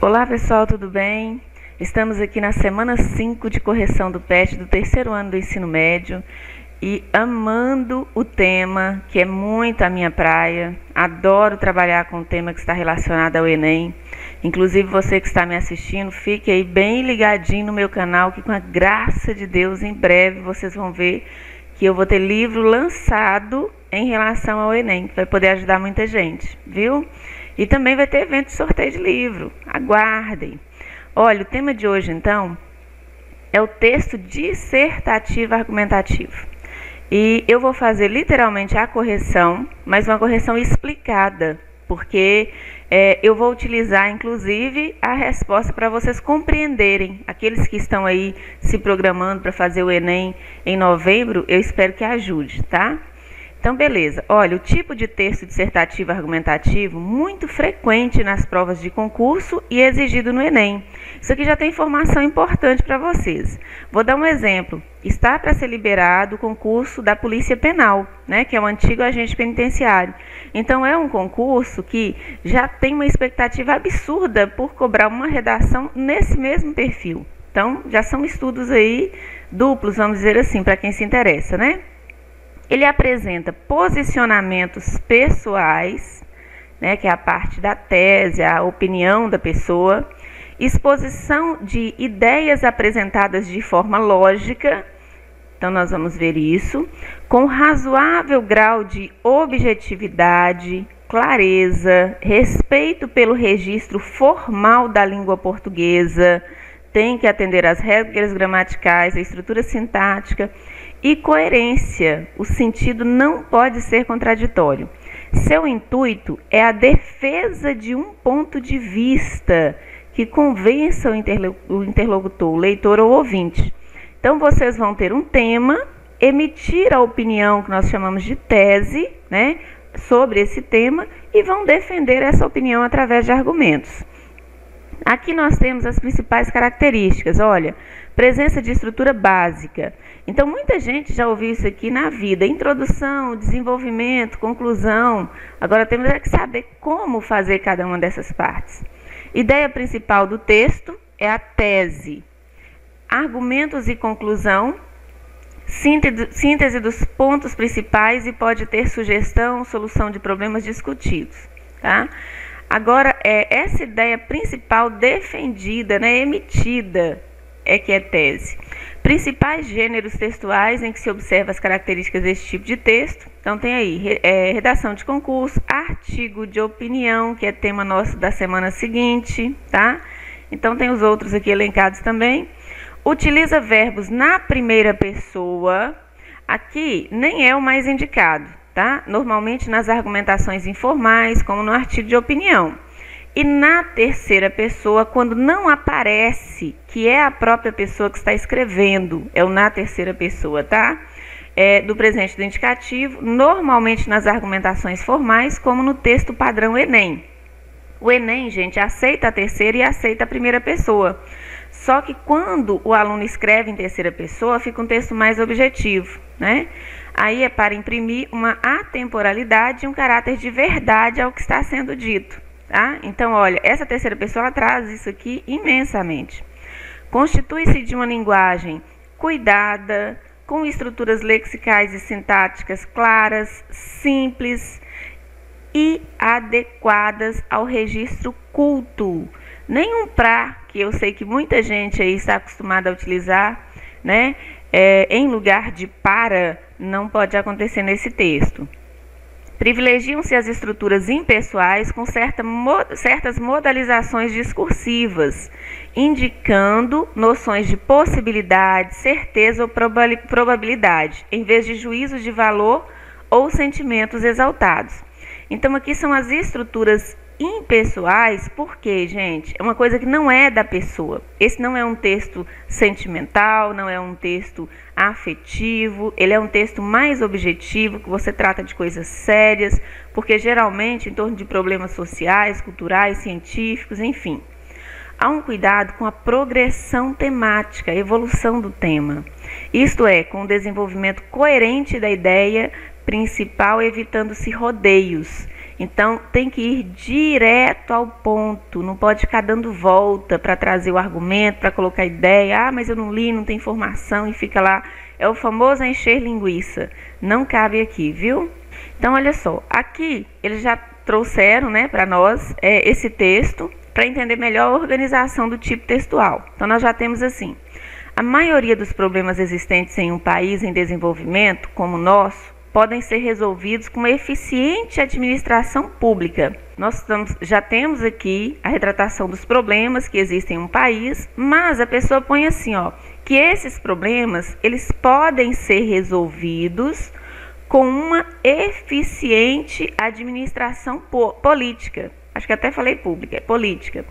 Olá pessoal, tudo bem? Estamos aqui na semana 5 de correção do PET do terceiro ano do ensino médio e amando o tema, que é muito a minha praia. Adoro trabalhar com o tema que está relacionado ao Enem. Inclusive você que está me assistindo, fique aí bem ligadinho no meu canal, que com a graça de Deus, em breve vocês vão ver que eu vou ter livro lançado em relação ao Enem, que vai poder ajudar muita gente, viu? E também vai ter evento de sorteio de livro. Aguardem. Olha, o tema de hoje, então, é o texto dissertativo argumentativo. E eu vou fazer literalmente a correção, mas uma correção explicada, porque eu vou utilizar, inclusive, a resposta para vocês compreenderem. Aqueles que estão aí se programando para fazer o Enem em novembro, eu espero que ajude, tá? Então, beleza. Olha, o tipo de texto dissertativo argumentativo muito frequente nas provas de concurso e exigido no Enem. Isso aqui já tem informação importante para vocês. Vou dar um exemplo. Está para ser liberado o concurso da Polícia Penal, né, que é o antigo agente penitenciário. Então, é um concurso que já tem uma expectativa absurda por cobrar uma redação nesse mesmo perfil. Então, já são estudos aí duplos, vamos dizer assim, para quem se interessa, né? Ele apresenta posicionamentos pessoais, né, que é a parte da tese, a opinião da pessoa, exposição de ideias apresentadas de forma lógica, então nós vamos ver isso, com razoável grau de objetividade, clareza, respeito pelo registro formal da língua portuguesa, tem que atender às regras gramaticais, à estrutura sintática e coerência. O sentido não pode ser contraditório. Seu intuito é a defesa de um ponto de vista que convença o interlocutor, o leitor ou ouvinte. Então, vocês vão ter um tema, emitir a opinião que nós chamamos de tese, né, sobre esse tema e vão defender essa opinião através de argumentos. Aqui nós temos as principais características, olha, presença de estrutura básica. Então, muita gente já ouviu isso aqui na vida, introdução, desenvolvimento, conclusão. Agora temos que saber como fazer cada uma dessas partes. Ideia principal do texto é a tese. Argumentos e conclusão, síntese dos pontos principais e pode ter sugestão, solução de problemas discutidos, tá? Agora, essa ideia principal defendida, né, emitida, que é tese. Principais gêneros textuais em que se observa as características desse tipo de texto. Então, tem aí redação de concurso, artigo de opinião, que é tema nosso da semana seguinte, tá? Então, tem os outros aqui elencados também. Utiliza verbos na primeira pessoa. Aqui, nem é o mais indicado, tá? Normalmente nas argumentações informais, como no artigo de opinião. E na terceira pessoa, quando não aparece que é a própria pessoa que está escrevendo, é o na terceira pessoa, tá? Do presente do indicativo, normalmente nas argumentações formais, como no texto padrão Enem. O Enem, gente, aceita a terceira e aceita a primeira pessoa. Só que quando o aluno escreve em terceira pessoa, fica um texto mais objetivo, né? Aí é para imprimir uma atemporalidade e um caráter de verdade ao que está sendo dito, tá? Então, olha, essa terceira pessoa traz isso aqui imensamente. Constitui-se de uma linguagem cuidada, com estruturas lexicais e sintáticas claras, simples e adequadas ao registro culto. Nenhum pra, que eu sei que muita gente aí está acostumada a utilizar, né, em lugar de para, não pode acontecer nesse texto. Privilegiam-se as estruturas impessoais com certas modalizações discursivas, indicando noções de possibilidade, certeza ou probabilidade, em vez de juízos de valor ou sentimentos exaltados. Então, aqui são as estruturas impessoais, porque, gente, é uma coisa que não é da pessoa. Esse não é um texto sentimental, não é um texto afetivo, ele é um texto mais objetivo, que você trata de coisas sérias, porque geralmente em torno de problemas sociais, culturais, científicos, enfim. Há um cuidado com a progressão temática, a evolução do tema. Isto é, com o desenvolvimento coerente da ideia principal, evitando-se rodeios. Então tem que ir direto ao ponto, não pode ficar dando volta para trazer o argumento, para colocar ideia. Ah, mas eu não li, não tem informação e fica lá. É o famoso encher linguiça. Não cabe aqui, viu? Então olha só, aqui eles já trouxeram, né, para nós esse texto para entender melhor a organização do tipo textual. Então nós já temos assim: a maioria dos problemas existentes em um país em desenvolvimento, como o nosso, podem ser resolvidos com uma eficiente administração pública. Nós já temos aqui a retratação dos problemas que existem em um país, mas a pessoa põe assim, ó, que esses problemas eles podem ser resolvidos com uma eficiente administração política. Acho que até falei pública, é política.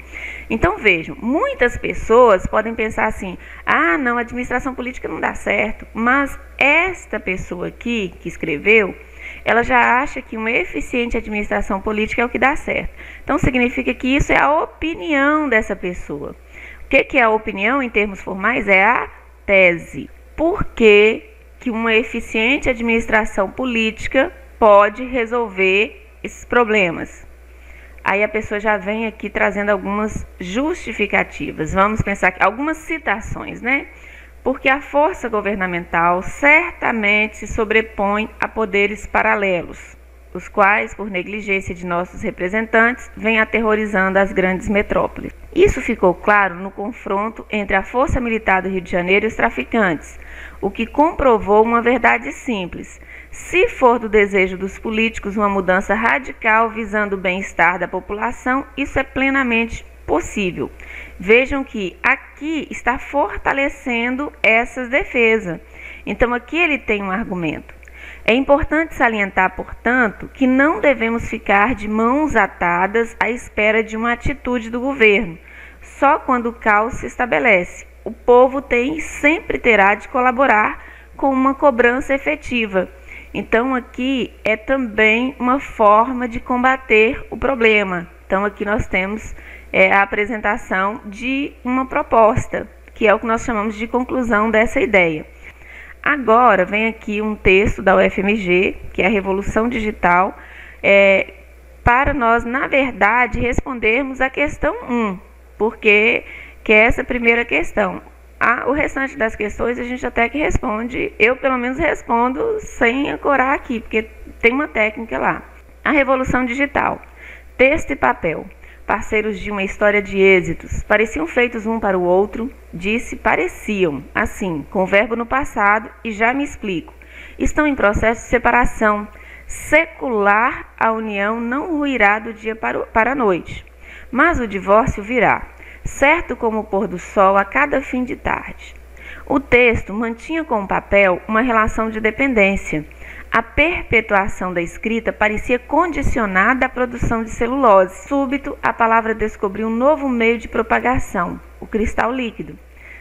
Então vejam, muitas pessoas podem pensar assim: ah, não, a administração política não dá certo. Mas esta pessoa aqui que escreveu, ela já acha que uma eficiente administração política é o que dá certo. Então significa que isso é a opinião dessa pessoa. O que é a opinião em termos formais? É a tese. Por que uma eficiente administração política pode resolver esses problemas? Aí a pessoa já vem aqui trazendo algumas justificativas. Vamos pensar aqui, algumas citações, né? Porque a força governamental certamente se sobrepõe a poderes paralelos, os quais, por negligência de nossos representantes, vêm aterrorizando as grandes metrópoles. Isso ficou claro no confronto entre a Força Militar do Rio de Janeiro e os traficantes, o que comprovou uma verdade simples: se for do desejo dos políticos uma mudança radical visando o bem-estar da população, isso é plenamente possível. Vejam que aqui está fortalecendo essas defesas. Então aqui ele tem um argumento. É importante salientar, portanto, que não devemos ficar de mãos atadas à espera de uma atitude do governo. Só quando o caos se estabelece, o povo sempre terá de colaborar com uma cobrança efetiva. Então aqui é também uma forma de combater o problema. Então aqui nós temos a apresentação de uma proposta, que é o que nós chamamos de conclusão dessa ideia. Agora vem aqui um texto da UFMG, que é a Revolução Digital, para nós, na verdade, respondermos a questão 1, porque que é essa primeira questão. O restante das questões a gente até que responde, eu pelo menos respondo sem ancorar aqui, porque tem uma técnica lá. A Revolução Digital, texto e papel, parceiros de uma história de êxitos, pareciam feitos um para o outro, disse pareciam, assim, com o verbo no passado, e já me explico. Estão em processo de separação. Secular a união não ruirá do dia para a noite, mas o divórcio virá, certo como o pôr do sol a cada fim de tarde. O texto mantinha com o papel uma relação de dependência. A perpetuação da escrita parecia condicionada à produção de celulose. Súbito, a palavra descobriu um novo meio de propagação, o cristal líquido.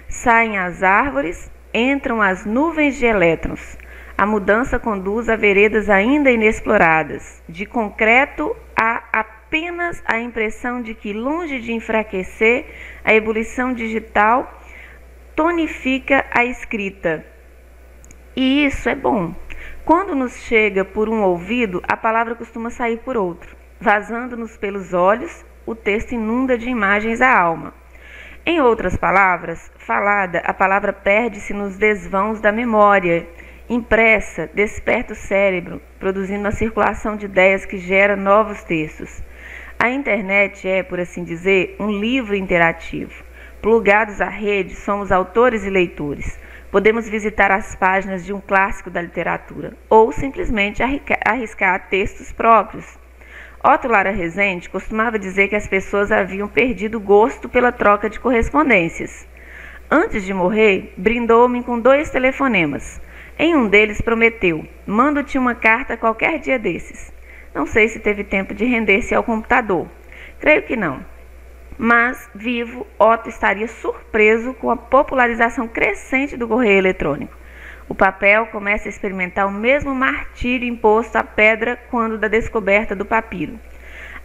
Saem as árvores, entram as nuvens de elétrons. A mudança conduz a veredas ainda inexploradas. De concreto, há apenas a impressão de que, longe de enfraquecer, a ebulição digital tonifica a escrita. E isso é bom. Quando nos chega por um ouvido, a palavra costuma sair por outro. Vazando-nos pelos olhos, o texto inunda de imagens a alma. Em outras palavras, falada, a palavra perde-se nos desvãos da memória. Impressa, desperta o cérebro, produzindo uma circulação de ideias que gera novos textos. A internet é, por assim dizer, um livro interativo. Plugados à rede, somos autores e leitores. Podemos visitar as páginas de um clássico da literatura ou simplesmente arriscar textos próprios. Otto Lara Rezende costumava dizer que as pessoas haviam perdido o gosto pela troca de correspondências. Antes de morrer, brindou-me com 2 telefonemas. Em um deles prometeu: mando-te uma carta qualquer dia desses. Não sei se teve tempo de render-se ao computador. Creio que não. Mas, vivo, Otto estaria surpreso com a popularização crescente do correio eletrônico. O papel começa a experimentar o mesmo martírio imposto à pedra quando da descoberta do papiro.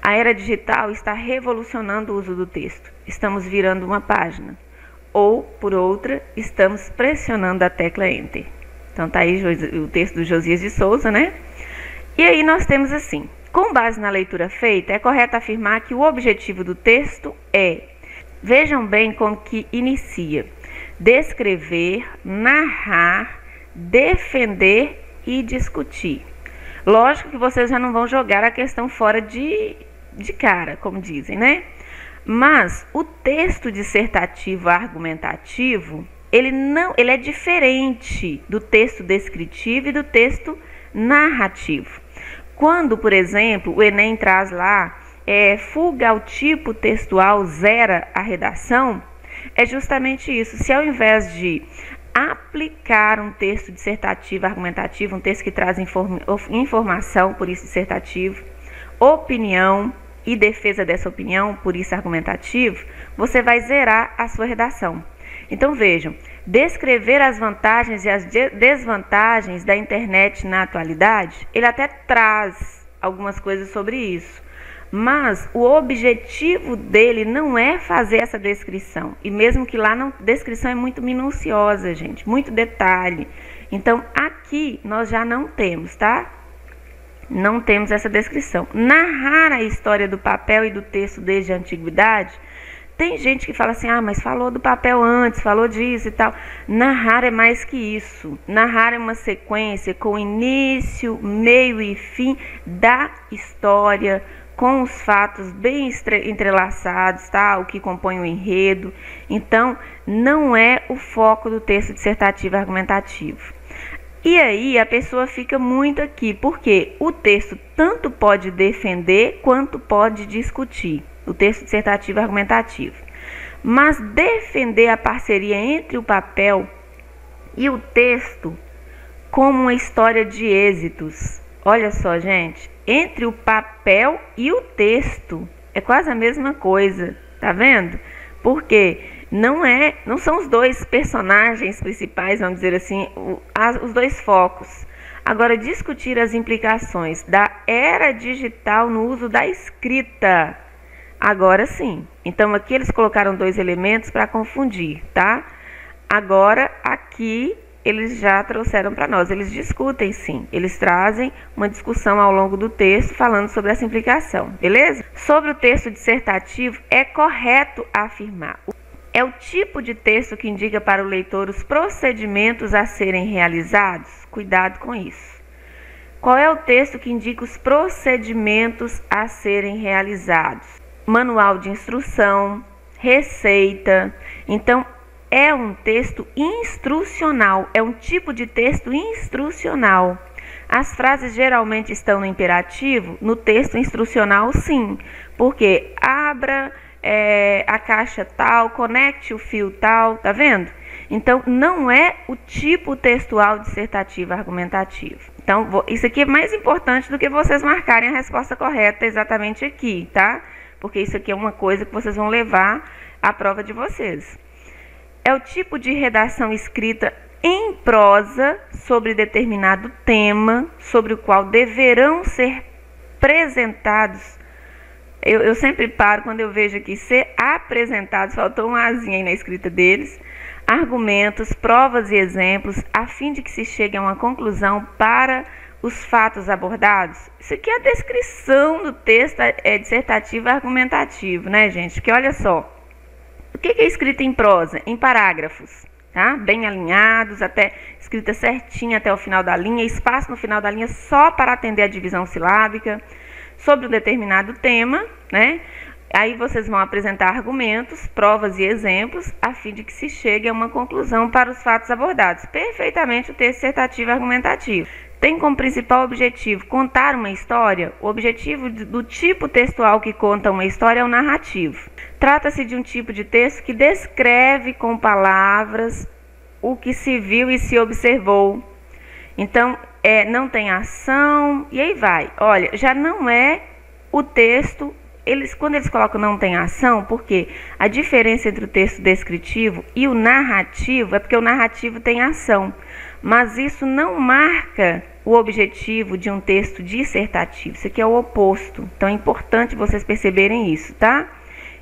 A era digital está revolucionando o uso do texto. Estamos virando uma página. Ou, por outra, estamos pressionando a tecla Enter. Então tá aí o texto do Josias de Souza, né? E aí nós temos assim: Com base na leitura feita, é correto afirmar que o objetivo do texto é, vejam bem como que inicia, descrever, narrar, defender e discutir. Lógico que vocês já não vão jogar a questão fora de cara, como dizem, né? Mas o texto dissertativo argumentativo, ele é diferente do texto descritivo e do texto narrativo. Quando, por exemplo, o Enem traz lá, fuga ao tipo textual, zera a redação, é justamente isso. Se ao invés de aplicar um texto dissertativo, argumentativo, um texto que traz informação, por isso dissertativo, opinião e defesa dessa opinião, por isso argumentativo, você vai zerar a sua redação. Então vejam, descrever as vantagens e as desvantagens da internet na atualidade, ele até traz algumas coisas sobre isso, mas o objetivo dele não é fazer essa descrição, e mesmo que lá a descrição é muito minuciosa, gente, muito detalhe. Então aqui nós já não temos, tá? Não temos essa descrição. Narrar a história do papel e do texto desde a antiguidade, tem gente que fala assim, mas falou do papel antes, falou disso e tal. Narrar é mais que isso. Narrar é uma sequência com início, meio e fim da história, com os fatos bem entrelaçados, tá? O que compõe o enredo. Então, não é o foco do texto dissertativo argumentativo. E aí a pessoa fica muito aqui, porque o texto tanto pode defender quanto pode discutir. O texto dissertativo argumentativo. Mas defender a parceria entre o papel e o texto como uma história de êxitos. Olha só, gente, entre o papel e o texto é quase a mesma coisa, tá vendo? Porque não são os dois personagens principais, vamos dizer assim, os dois focos. Agora, discutir as implicações da era digital no uso da escrita. Agora sim. Então, aqui eles colocaram dois elementos para confundir, tá? Agora, aqui, eles já trouxeram para nós. Eles discutem, sim. Eles trazem uma discussão ao longo do texto falando sobre essa implicação, beleza? Sobre o texto dissertativo, é correto afirmar. É o tipo de texto que indica para o leitor os procedimentos a serem realizados? Cuidado com isso. Qual é o texto que indica os procedimentos a serem realizados? Manual de instrução, receita. Então, é um texto instrucional, é um tipo de texto instrucional. As frases geralmente estão no imperativo, no texto instrucional sim, porque abra a caixa tal, conecte o fio tal, tá vendo? Então, não é o tipo textual dissertativo argumentativo. Então, isso aqui é mais importante do que vocês marcarem a resposta correta exatamente aqui, tá? Porque isso aqui é uma coisa que vocês vão levar à prova de vocês. É o tipo de redação escrita em prosa sobre determinado tema, sobre o qual deverão ser apresentados. Eu sempre paro quando eu vejo aqui ser apresentados, faltou um azinho aí na escrita deles, argumentos, provas e exemplos, a fim de que se chegue a uma conclusão para os fatos abordados. Isso aqui é a descrição do texto dissertativo argumentativo, né, gente? Porque olha só, o que é escrito em prosa? Em parágrafos, tá? Bem alinhados, até escrita certinha até o final da linha, espaço no final da linha só para atender a divisão silábica, sobre um determinado tema, né? Aí vocês vão apresentar argumentos, provas e exemplos, a fim de que se chegue a uma conclusão para os fatos abordados. Perfeitamente o texto dissertativo argumentativo. Tem como principal objetivo contar uma história. O objetivo do tipo textual que conta uma história é o narrativo. Trata-se de um tipo de texto que descreve com palavras o que se viu e se observou. Então, não tem ação, e aí vai. Olha, já não é o texto, quando eles colocam não tem ação, porque a diferença entre o texto descritivo e o narrativo é porque o narrativo tem ação. Mas isso não marca o objetivo de um texto dissertativo. Isso aqui é o oposto. Então é importante vocês perceberem isso, tá?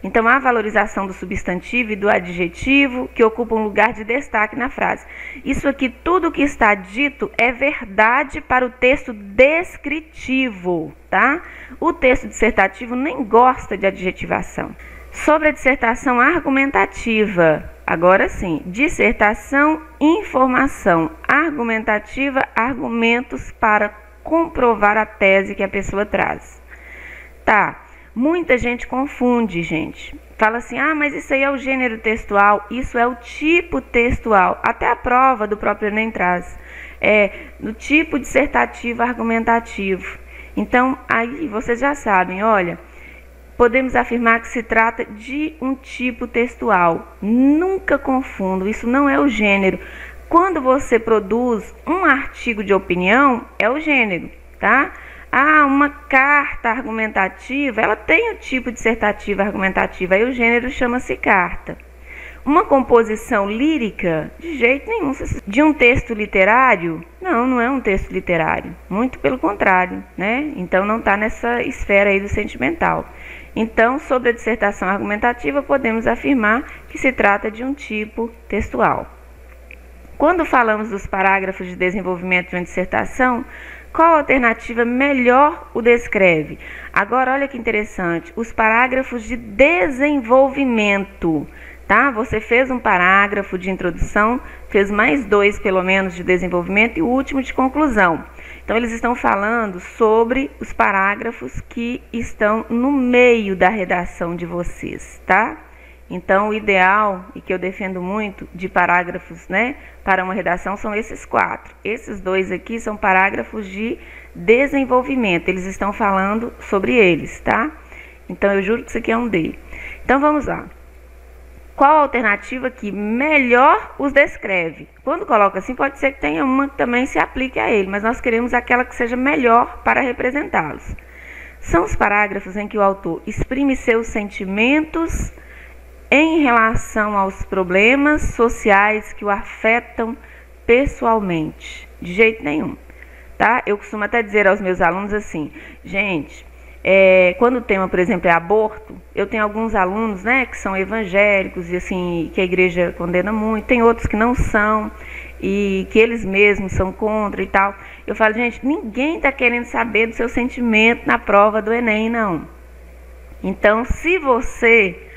Então, há valorização do substantivo e do adjetivo que ocupam um lugar de destaque na frase. Isso aqui, tudo que está dito é verdade para o texto descritivo, tá? O texto dissertativo nem gosta de adjetivação. Sobre a dissertação argumentativa, agora sim, dissertação, informação argumentativa, argumentos para comprovar a tese que a pessoa traz. Tá, muita gente confunde, gente. Fala assim, mas isso aí é o gênero textual, isso é o tipo textual. Até a prova do próprio Enem traz. No tipo dissertativo argumentativo. Então, aí vocês já sabem, olha, podemos afirmar que se trata de um tipo textual. Nunca confundam, isso não é o gênero. Quando você produz um artigo de opinião, é o gênero, tá? Uma carta argumentativa, ela tem o tipo dissertativo argumentativo, aí o gênero chama-se carta. Uma composição lírica, de jeito nenhum. De um texto literário, não é um texto literário, muito pelo contrário, né? Então não está nessa esfera aí do sentimental. Então, sobre a dissertação argumentativa, podemos afirmar que se trata de um tipo textual. Quando falamos dos parágrafos de desenvolvimento de uma dissertação, qual alternativa melhor o descreve? Agora, olha que interessante, os parágrafos de desenvolvimento, tá? Você fez um parágrafo de introdução, fez mais 2 pelo menos de desenvolvimento e o último de conclusão. Então, eles estão falando sobre os parágrafos que estão no meio da redação de vocês, tá? Então, o ideal, e que eu defendo muito, de parágrafos, né, para uma redação, são esses 4. Esses 2 aqui são parágrafos de desenvolvimento. Eles estão falando sobre eles, tá? Então, eu juro que isso aqui é um D. Então, vamos lá. Qual a alternativa que melhor os descreve? Quando coloca assim, pode ser que tenha uma que também se aplique a ele, mas nós queremos aquela que seja melhor para representá-los. São os parágrafos em que o autor exprime seus sentimentos em relação aos problemas sociais que o afetam pessoalmente. De jeito nenhum, tá? Eu costumo até dizer aos meus alunos assim, gente, quando o tema, por exemplo, é aborto, eu tenho alguns alunos, né, que são evangélicos e assim, que a igreja condena muito, tem outros que não são e que eles mesmos são contra e tal. Eu falo, gente, ninguém está querendo saber do seu sentimento na prova do Enem, não. Então, se você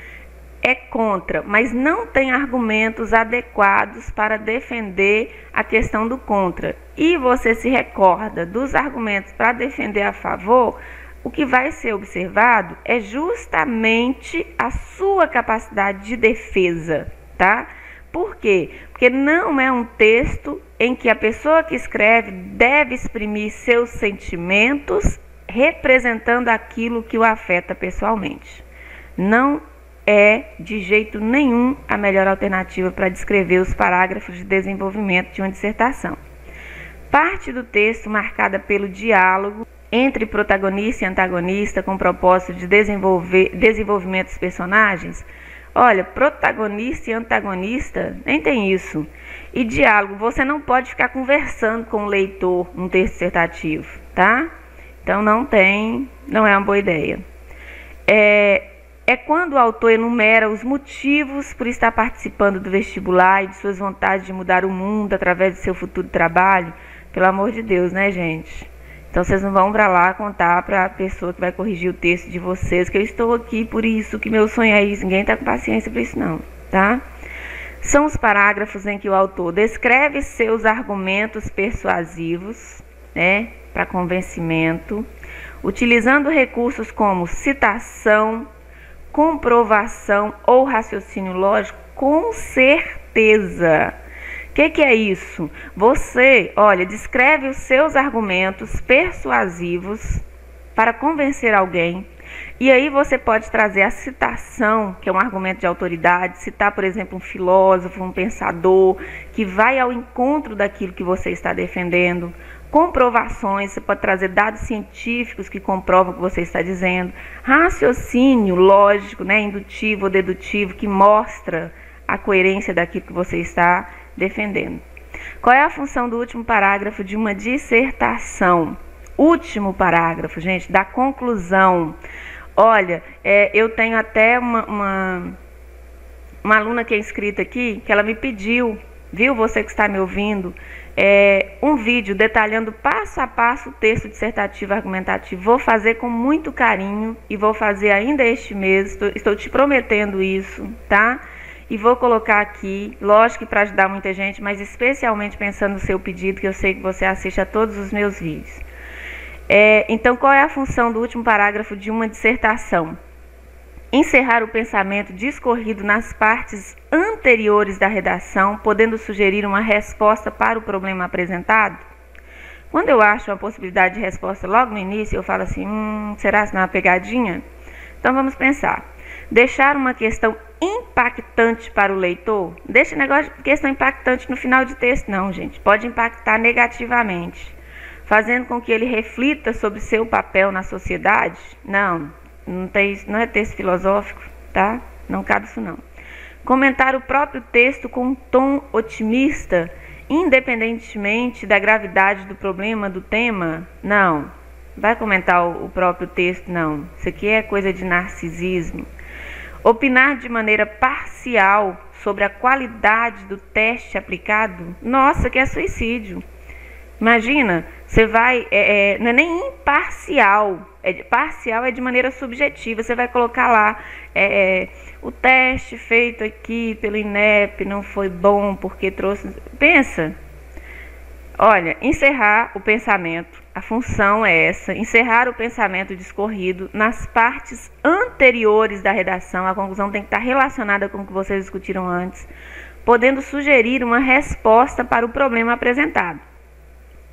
é contra, mas não tem argumentos adequados para defender a questão do contra, e você se recorda dos argumentos para defender a favor, o que vai ser observado é justamente a sua capacidade de defesa, tá? Por quê? Porque não é um texto em que a pessoa que escreve deve exprimir seus sentimentos representando aquilo que o afeta pessoalmente. Não é de jeito nenhum a melhor alternativa para descrever os parágrafos de desenvolvimento de uma dissertação. Parte do texto marcada pelo diálogo entre protagonista e antagonista com o propósito de desenvolvimento dos personagens. Olha, protagonista e antagonista, nem tem isso. E diálogo, você não pode ficar conversando com o leitor num texto dissertativo, tá? Então não é uma boa ideia. É quando o autor enumera os motivos por estar participando do vestibular e de suas vontades de mudar o mundo através do seu futuro trabalho. Pelo amor de Deus, né, gente? Então, vocês não vão para lá contar para a pessoa que vai corrigir o texto de vocês que eu estou aqui por isso, que meu sonho é isso. Ninguém está com paciência para isso, não, tá? São os parágrafos em que o autor descreve seus argumentos persuasivos, né, para convencimento, utilizando recursos como citação, comprovação ou raciocínio lógico, com certeza. O que é isso? Você, olha, descreve os seus argumentos persuasivos para convencer alguém, e aí você pode trazer a citação, que é um argumento de autoridade, citar, por exemplo, um filósofo, um pensador, que vai ao encontro daquilo que você está defendendo. Comprovações, você pode trazer dados científicos que comprovam o que você está dizendo. Raciocínio lógico, né, indutivo ou dedutivo, que mostra a coerência daquilo que você está defendendo. Qual é a função do último parágrafo de uma dissertação? Último parágrafo, gente, da conclusão. Olha, eu tenho até uma aluna que é inscrita aqui, que ela me pediu, viu, você que está me ouvindo, um vídeo detalhando passo a passo o texto dissertativo argumentativo. Vou fazer com muito carinho e vou fazer ainda este mês, estou te prometendo isso, tá? E vou colocar aqui, lógico que para ajudar muita gente, mas especialmente pensando no seu pedido, que eu sei que você assiste a todos os meus vídeos. Então, qual é a função do último parágrafo de uma dissertação? Encerrar o pensamento discorrido nas partes anteriores da redação, podendo sugerir uma resposta para o problema apresentado. Quando eu acho uma possibilidade de resposta logo no início, eu falo assim, será que não é uma pegadinha? Então vamos pensar. Deixar uma questão impactante para o leitor? Deixa o negócio de questão impactante no final de texto, não, gente. Pode impactar negativamente, fazendo com que ele reflita sobre seu papel na sociedade? Não é texto filosófico, tá? Não cabe isso não. Comentar o próprio texto com um tom otimista, independentemente da gravidade do problema, do tema? Não. Vai comentar o próprio texto? Não. Isso aqui é coisa de narcisismo. Opinar de maneira parcial sobre a qualidade do teste aplicado? Nossa, que é suicídio. Imagina, você vai, não é nem imparcial, parcial é de maneira subjetiva, você vai colocar lá, o teste feito aqui pelo INEP não foi bom porque trouxe... Pensa, olha, encerrar o pensamento, a função é essa, encerrar o pensamento discorrido nas partes anteriores da redação, a conclusão tem que estar relacionada com o que vocês discutiram antes, podendo sugerir uma resposta para o problema apresentado.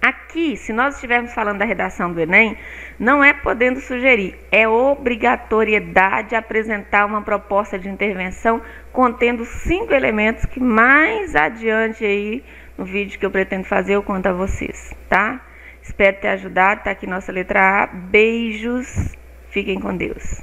Aqui, se nós estivermos falando da redação do Enem, não é podendo sugerir, é obrigatoriedade apresentar uma proposta de intervenção contendo 5 elementos que mais adiante aí no vídeo que eu pretendo fazer eu conto a vocês, tá? Espero ter ajudado, tá aqui nossa letra A. Beijos, fiquem com Deus.